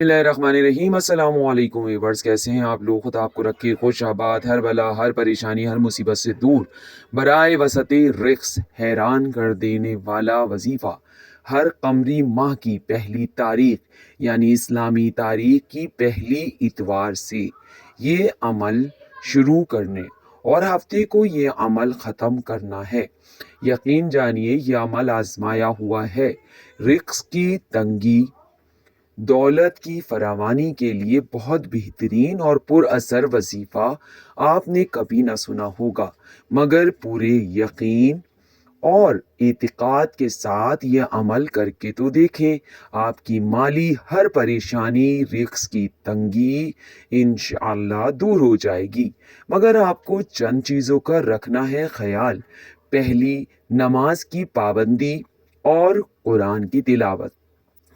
बिस्मिल्लाहिर्रहमानिर्रहीम। अस्सलाम वालेकुम व्यूअर्स, कैसे हैं आप लोग? खुदा आपको रखे खुश आबाद, हर बला, हर परेशानी, हर मुसीबत से दूर। बराए वसते रिक्स, हैरान कर देने वाला वजीफ़ा। हर कमरी माह की पहली तारीख यानी इस्लामी तारीख की पहली इतवार से ये अमल शुरू करने और हफ्ते को ये अमल ख़त्म करना है। यकीन जानिए ये अमल आजमाया हुआ है। रिक्स की तंगी दौलत की फरावानी के लिए बहुत बेहतरीन और पुरअसर वजीफ़ा आपने कभी ना सुना होगा, मगर पूरे यकीन और एतिक़ाद के साथ यह अमल करके तो देखें। आपकी माली हर परेशानी, रिस्क की तंगी इंशाअल्लाह दूर हो जाएगी। मगर आपको चंद चीज़ों का रखना है ख्याल। पहली, नमाज की पाबंदी और कुरान की तिलावत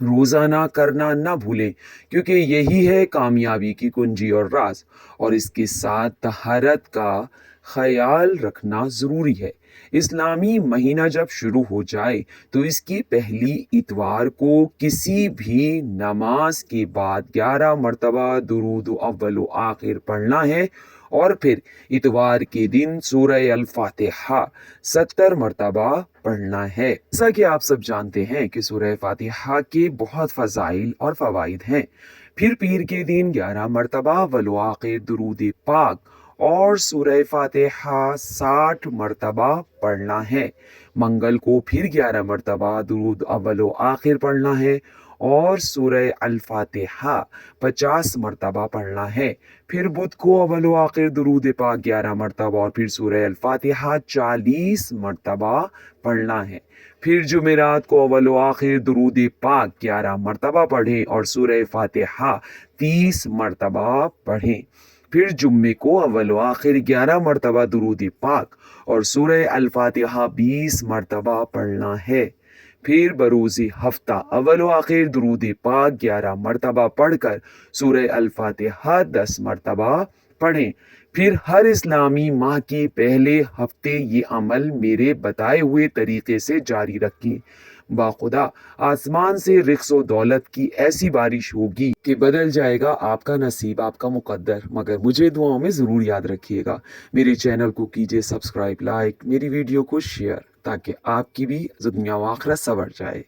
रोज़ाना करना ना भूलें, क्योंकि यही है कामयाबी की कुंजी और राज। और इसके साथ तहारत का ख्याल रखना ज़रूरी है। इस्लामी महीना जब शुरू हो जाए तो इसकी पहली इतवार को किसी भी नमाज के बाद 11 मरतबा दुरूद अव्वल व आखिर पढ़ना है, और फिर इतवार के दिन सूरह अल फातिहा 70 मरतबा पढ़ना है। जैसा कि आप सब जानते हैं कि सूरह फातिहा के बहुत फ़ज़ाइल और फ़वाइद हैं। फिर पीर के दिन 11 मरतबा वल आखिर दुरूद पाक और सूरह फातिहा 60 मरतबा पढ़ना है। मंगल को फिर 11 मरतबा दुरूद अव्वल व आखिर पढ़ना है और सूरह अल फातिहा 50 मरतबा पढ़ना है। फिर बुध को अव्वल व आखिर दुरूद पाक 11 मरतबा और फिर सूरह अल फातिहा 40 मरतबा पढ़ना है। फिर जुमेरात को अव्वल व आखिर दुरूद पाक 11 मरतबा पढ़ें और सूरह फातिहा 30 मरतबा पढ़ें। फिर जुम्मे को अव्वल व आखिर 11 मरतबा दुरूद पाक और सूरह अल फातिहा 20 मरतबा पढ़ना है। फिर बरोज़ हफ्ता अव्वल व आखिर दुरूद पाक 11 मरतबा पढ़कर सूरह अल फातिहा 10 मरतबा पढ़ें। फिर हर इस्लामी माह के पहले हफ्ते ये अमल मेरे बताए हुए तरीके से जारी रखें। बाखुदा आसमान से रिज़्क़ व दौलत की ऐसी बारिश होगी कि बदल जाएगा आपका नसीब, आपका मुकद्दर। मगर मुझे दुआओं में ज़रूर याद रखिएगा। मेरे चैनल को कीजिए सब्सक्राइब, लाइक, मेरी वीडियो को शेयर, ताकि आपकी भी दुनिया व आखिरत संवर जाए।